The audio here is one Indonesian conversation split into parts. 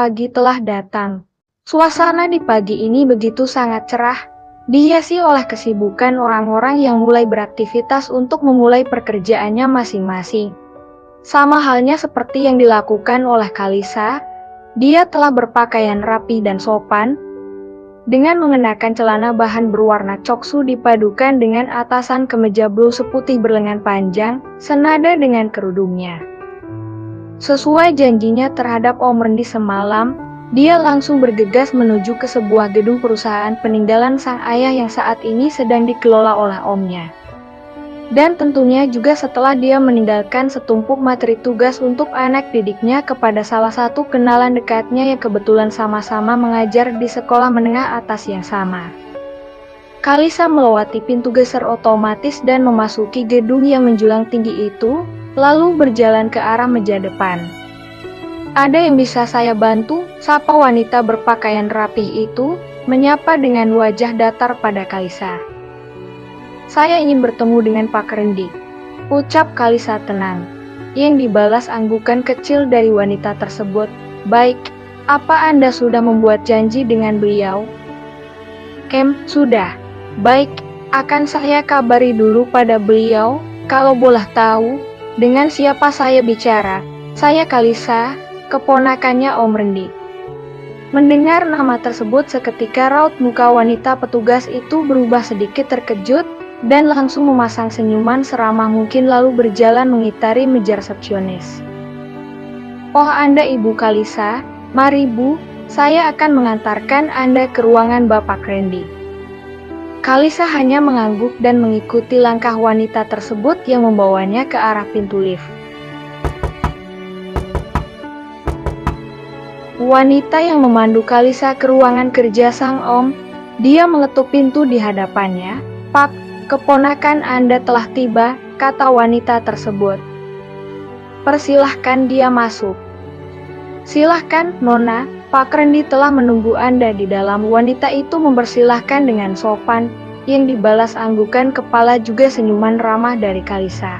pagi telah datang. Suasana di pagi ini begitu sangat cerah, dihiasi oleh kesibukan orang-orang yang mulai beraktivitas untuk memulai pekerjaannya masing-masing. Sama halnya seperti yang dilakukan oleh Kalisa, dia telah berpakaian rapi dan sopan, dengan mengenakan celana bahan berwarna coksu dipadukan dengan atasan kemeja blus putih berlengan panjang, senada dengan kerudungnya. Sesuai janjinya terhadap Om Rendi semalam, dia langsung bergegas menuju ke sebuah gedung perusahaan peninggalan sang ayah yang saat ini sedang dikelola oleh omnya. Dan tentunya juga setelah dia meninggalkan setumpuk materi tugas untuk anak didiknya kepada salah satu kenalan dekatnya yang kebetulan sama-sama mengajar di sekolah menengah atas yang sama. Kalisa melewati pintu geser otomatis dan memasuki gedung yang menjulang tinggi itu, lalu berjalan ke arah meja depan. "Ada yang bisa saya bantu?" sapa wanita berpakaian rapih itu, menyapa dengan wajah datar pada Kalisa. "Saya ingin bertemu dengan Pak Rendi," ucap Kalisa tenang. Yang dibalas anggukan kecil dari wanita tersebut. "Baik, apa Anda sudah membuat janji dengan beliau?" Sudah. Baik, akan saya kabari dulu pada beliau. Kalau boleh tahu, dengan siapa saya bicara?" "Saya Kalisa, keponakannya Om Rendi." Mendengar nama tersebut seketika raut muka wanita petugas itu berubah sedikit terkejut, dan langsung memasang senyuman seramah mungkin lalu berjalan mengitari meja resepsionis. "Oh, Anda Ibu Kalisa, mari Bu, saya akan mengantarkan Anda ke ruangan Bapak Rendi." Kalisa hanya mengangguk dan mengikuti langkah wanita tersebut yang membawanya ke arah pintu lift. Wanita yang memandu Kalisa ke ruangan kerja sang Om, dia mengetuk pintu di hadapannya. "Pak, keponakan Anda telah tiba," kata wanita tersebut. "Persilahkan dia masuk." "Silahkan, Nona, Pak Rendi telah menunggu Anda di dalam." Wanita itu mempersilahkan dengan sopan, yang dibalas anggukan kepala juga senyuman ramah dari Kalisa.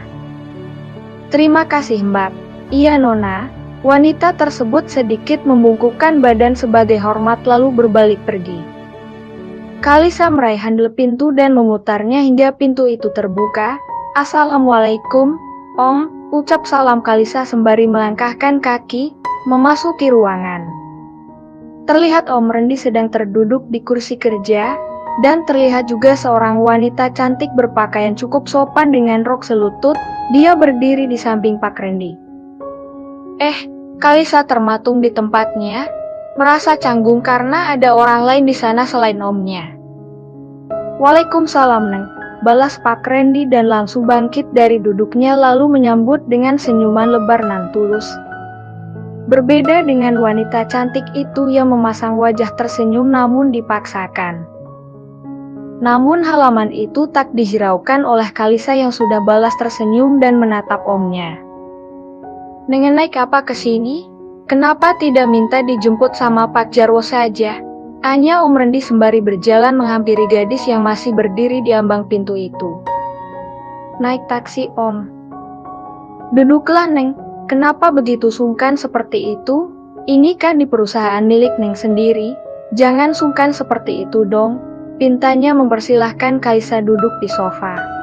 "Terima kasih Mbak." "Iya Nona." Wanita tersebut sedikit membungkukkan badan sebagai hormat lalu berbalik pergi. Kalisa meraih handle pintu dan memutarnya hingga pintu itu terbuka. "Assalamualaikum, Om," ucap salam Kalisa sembari melangkahkan kaki, memasuki ruangan. Terlihat Om Rendi sedang terduduk di kursi kerja, dan terlihat juga seorang wanita cantik berpakaian cukup sopan dengan rok selutut, dia berdiri di samping Pak Rendi. Kalisa termatung di tempatnya, merasa canggung karena ada orang lain di sana selain omnya. "Waalaikumsalam Neng," balas Pak Rendi dan langsung bangkit dari duduknya lalu menyambut dengan senyuman lebar nan tulus. Berbeda dengan wanita cantik itu yang memasang wajah tersenyum namun dipaksakan. Namun halaman itu tak dihiraukan oleh Kalisa yang sudah balas tersenyum dan menatap omnya. "Neng naik apa ke sini? Kenapa tidak minta dijemput sama Pak Jarwo saja?" tanya Om Rendi sembari berjalan menghampiri gadis yang masih berdiri di ambang pintu itu. "Naik taksi Om." "Duduklah Neng, kenapa begitu sungkan seperti itu? Ini kan di perusahaan milik Neng sendiri, jangan sungkan seperti itu dong," pintanya mempersilahkan Kalisa duduk di sofa.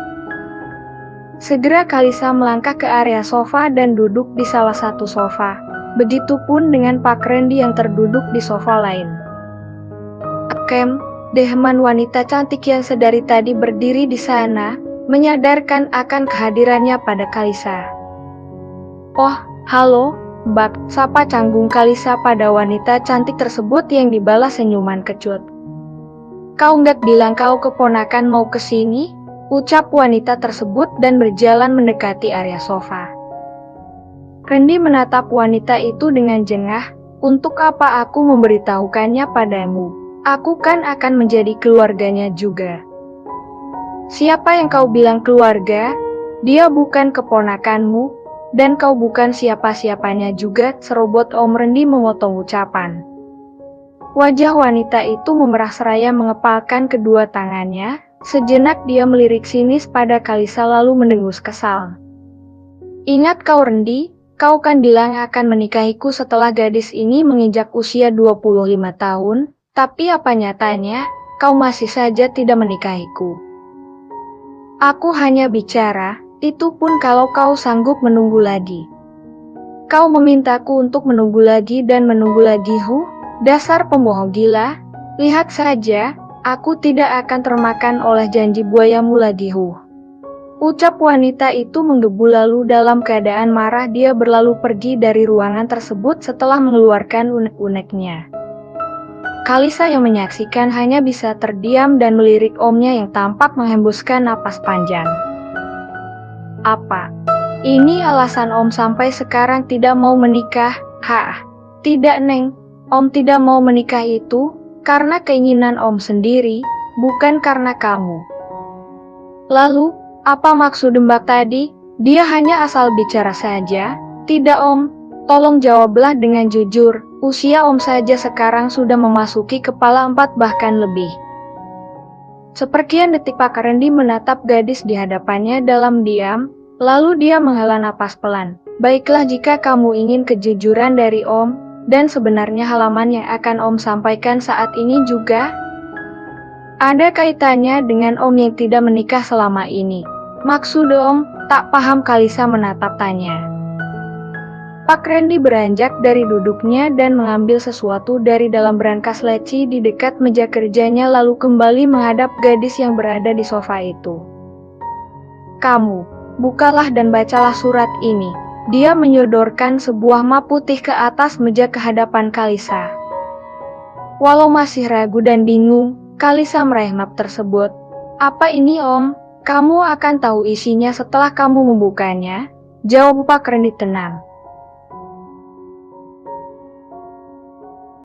Segera Kalisa melangkah ke area sofa dan duduk di salah satu sofa. Begitupun dengan Pak Rendi yang terduduk di sofa lain. Dehman wanita cantik yang sedari tadi berdiri di sana, menyadarkan akan kehadirannya pada Kalisa. "Oh, halo, Mbak," sapa canggung Kalisa pada wanita cantik tersebut yang dibalas senyuman kecut. "Kau nggak bilang kau keponakan mau kesini?" ucap wanita tersebut dan berjalan mendekati area sofa. Rendi menatap wanita itu dengan jengah. "Untuk apa aku memberitahukannya padamu? Aku kan akan menjadi keluarganya juga." "Siapa yang kau bilang keluarga? Dia bukan keponakanmu, dan kau bukan siapa-siapanya juga," serobot Om Rendi memotong ucapan. Wajah wanita itu memerah seraya mengepalkan kedua tangannya. Sejenak dia melirik sinis pada Kalisa lalu mendengus kesal. "Ingat kau Rendi, kau kan bilang akan menikahiku setelah gadis ini menginjak usia 25 tahun, tapi apa nyatanya, kau masih saja tidak menikahiku. Aku hanya bicara, itu pun kalau kau sanggup menunggu lagi. Kau memintaku untuk menunggu lagi dan menunggu lagi, dasar pembohong gila. Lihat saja, aku tidak akan termakan oleh janji buayamu lagi, Ucap wanita itu menggebu lalu dalam keadaan marah dia berlalu pergi dari ruangan tersebut setelah mengeluarkan unek-uneknya. Kalisa yang menyaksikan hanya bisa terdiam dan melirik omnya yang tampak menghembuskan napas panjang. Apa? Ini alasan om sampai sekarang tidak mau menikah? Tidak Neng, om tidak mau menikah itu karena keinginan om sendiri, bukan karena kamu. Lalu, apa maksud Mbak tadi? Dia hanya asal bicara saja. Tidak om, tolong jawablah dengan jujur. Usia om saja sekarang sudah memasuki kepala 4 bahkan lebih. Seperkian detik Pak Randy menatap gadis di hadapannya dalam diam, lalu dia menghela napas pelan. Baiklah jika kamu ingin kejujuran dari om, dan sebenarnya halaman yang akan om sampaikan saat ini juga ada kaitannya dengan om yang tidak menikah selama ini. Maksud om, tak paham Kalisa menatap tanya. Pak Randy beranjak dari duduknya dan mengambil sesuatu dari dalam berangkas leci di dekat meja kerjanya lalu kembali menghadap gadis yang berada di sofa itu. Kamu, bukalah dan bacalah surat ini. Dia menyodorkan sebuah map putih ke atas meja ke hadapan Kalisa. Walau masih ragu dan bingung, Kalisa meraih map tersebut. Apa ini om? Kamu akan tahu isinya setelah kamu membukanya. Jawab Pak Randy tenang.